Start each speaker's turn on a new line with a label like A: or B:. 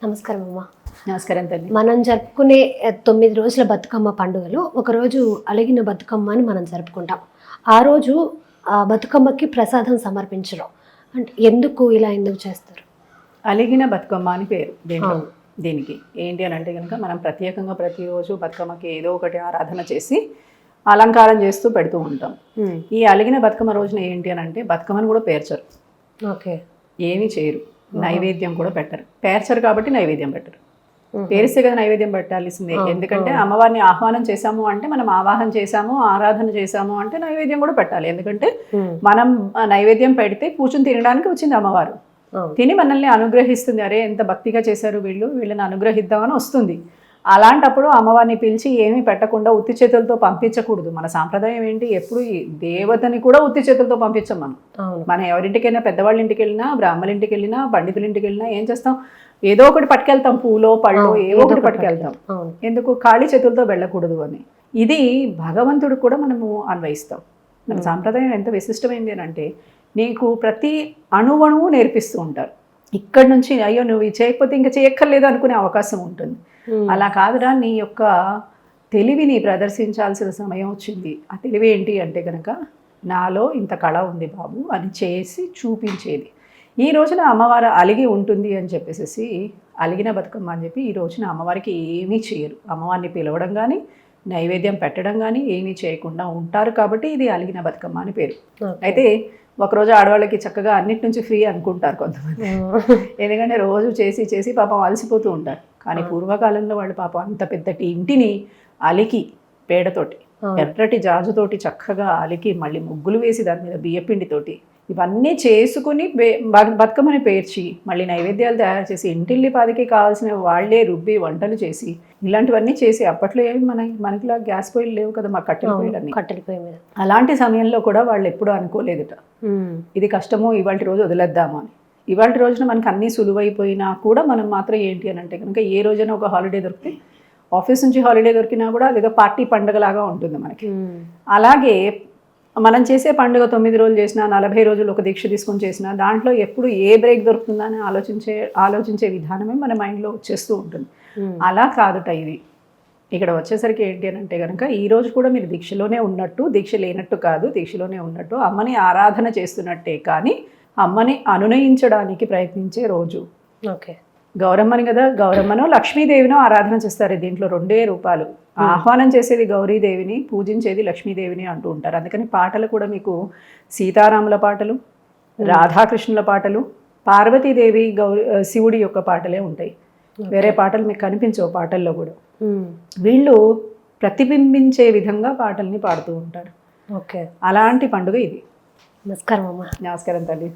A: నమస్కారం అమ్మా.
B: నమస్కారం తల్లి.
A: మనం జరుపుకునే 9 రోజుల బతుకమ్మ పండుగలో ఒకరోజు అలిగిన బతుకమ్మ అని మనం జరుపుకుంటాం. ఆ రోజు ఆ బతుకమ్మకి ప్రసాదం సమర్పించడం అంటే ఎందుకు చేస్తారు?
B: అలిగిన బతుకమ్మ అని పేరు దీనికి. ఏంటి అని అంటే కనుక మనం ప్రత్యేకంగా ప్రతిరోజు బతుకమ్మకి ఏదో ఒకటి ఆరాధన చేసి అలంకారం చేస్తూ పెడుతూ ఉంటాం. ఈ అలిగిన బతుకమ్మ రోజున ఏంటి అని అంటే బతుకమ్మను కూడా పేర్చరు.
A: ఓకే.
B: ఏమీ చేయరు, నైవేద్యం కూడా పెట్టరు. పేర్చరు కాబట్టి నైవేద్యం పెట్టరు. పేరిస్తే కదా నైవేద్యం పెట్టాల్సిందే. ఎందుకంటే అమ్మవారిని ఆహ్వానం చేశాము అంటే మనం ఆవాహన చేశాము, ఆరాధన చేశాము అంటే నైవేద్యం కూడా పెట్టాలి. ఎందుకంటే మనం నైవేద్యం పెడితే కూర్చుని తినడానికి వచ్చింది అమ్మవారు. తిని మనల్ని అనుగ్రహిస్తుంది. అరే ఎంత భక్తిగా చేశారు వీళ్ళని అనుగ్రహిద్దామని వస్తుంది. అలాంటప్పుడు అమ్మవారిని పిలిచి ఏమీ పెట్టకుండా ఉత్తి చేతులతో పంపించకూడదు. మన సాంప్రదాయం ఏంటి, ఎప్పుడు ఈ దేవతని కూడా ఉత్తి చేతులతో పంపించాం మనం. మనం ఎవరింటికైనా, పెద్దవాళ్ళ ఇంటికి వెళ్ళినా, బ్రాహ్మణుల ఇంటికి వెళ్ళినా, పండితుల ఇంటికి వెళ్ళినా ఏం చేస్తాం, ఏదో ఒకటి పట్టుకెళ్తాం, పూలో పళ్ళో ఏదో ఒకటి పట్టుకెళ్తాం. ఎందుకు, ఖాళీ చేతులతో వెళ్ళకూడదు అని. ఇది భగవంతుడు కూడా మనము అన్వయిస్తాం. మన సాంప్రదాయం ఎంత విశిష్టమైంది అని అంటే నీకు ప్రతి అణువణువు నేర్పిస్తూ ఉంటారు. ఇక్కడి నుంచి అయ్యో నువ్వు ఇది చేయకపోతే ఇంకా చేయక్కర్లేదు అనుకునే అవకాశం ఉంటుంది. అలా కాదురా, నీ యొక్క తెలివిని ప్రదర్శించాల్సిన సమయం వచ్చింది. ఆ తెలివి ఏంటి అంటే కనుక నాలో ఇంత కళ ఉంది బాబు అని చేసి చూపించేది. ఈ రోజున అమ్మవారు అలిగి ఉంటుంది అని చెప్పేసి అలిగిన బతుకమ్మ అని చెప్పి ఈ రోజున అమ్మవారికి ఏమీ చేయరు. అమ్మవారిని పిలవడం కానీ నైవేద్యం పెట్టడం కానీ ఏమీ చేయకుండా ఉంటారు. కాబట్టి ఇది అలిగిన బతుకమ్మ అని పేరు. అయితే ఒకరోజు ఆడవాళ్ళకి చక్కగా అన్నిటి నుంచి ఫ్రీ అనుకుంటారు కొంతమంది. ఎందుకంటే రోజు చేసి చేసి పాపం అలసిపోతూ ఉంటారు. కానీ పూర్వకాలంలో వాళ్ళు పాపం అంత పెద్దటి ఇంటిని అలికి పేడతోటి, ఎర్రటి జాజుతోటి చక్కగా అలికి మళ్ళీ ముగ్గులు వేసి దాని మీద బియ్యపిండితోటి ఇవన్నీ చేసుకుని బతుకమ్మని పేర్చి మళ్ళీ నైవేద్యాలు తయారు చేసి ఇంటిల్లి పాదికి కావాల్సిన వాళ్లే రుబ్బి వంటలు చేసి ఇలాంటివన్నీ చేసి, అప్పట్లో ఏమి మనకిలా గ్యాస్ పొయ్యిలు లేవు కదా, మా కట్టెల పొయ్యి మీద. అలాంటి సమయంలో కూడా వాళ్ళు ఎప్పుడూ అనుకోలేదుట ఇది కష్టమో ఇవాళ రోజు వదిలేద్దామా అని. ఇవాళ రోజున మనకి అన్నీ సులువైపోయినా కూడా మనం మాత్రం ఏంటి అని అంటే కనుక ఏ రోజైనా ఒక హాలిడే దొరికితే, ఆఫీస్ నుంచి హాలిడే దొరికినా కూడా అదేదో పార్టీ పండుగలాగా ఉంటుంది మనకి. అలాగే మనం చేసే పండుగ 9 రోజులు చేసినా, 40 రోజులు ఒక దీక్ష తీసుకొని చేసినా దాంట్లో ఎప్పుడు ఏ బ్రేక్ దొరుకుతుందా అని ఆలోచించే విధానమే మన మైండ్లో వచ్చేస్తూ ఉంటుంది. అలా కాదుట ఇది. ఇక్కడ వచ్చేసరికి ఏంటి అని అంటే కనుక ఈ రోజు కూడా మీరు దీక్షలోనే ఉన్నట్టు, దీక్ష లేనట్టు కాదు, దీక్షలోనే ఉన్నట్టు అమ్మని ఆరాధన చేస్తున్నట్టే, కానీ అమ్మని అనునయించడానికి ప్రయత్నించే రోజు.
A: ఓకే.
B: గౌరమ్మని కదా, గౌరమ్మనో లక్ష్మీదేవినో ఆరాధన చేస్తారు. దీంట్లో 2 రూపాలు. ఆహ్వానం చేసేది గౌరీదేవిని, పూజించేది లక్ష్మీదేవిని అంటూ ఉంటారు. అందుకని పాటలు కూడా మీకు సీతారాముల పాటలు, రాధాకృష్ణుల పాటలు, పార్వతీదేవి శివుడి యొక్క పాటలే ఉంటాయి. వేరే పాటలు మీకు కనిపించవు పాటల్లో కూడా. వీళ్ళు ప్రతిబింబించే విధంగా పాటల్ని పాడుతూ ఉంటారు.
A: ఓకే.
B: అలాంటి పండుగ ఇది.
A: నమస్కారం అమ్మా.
B: నమస్కారం తల్లి.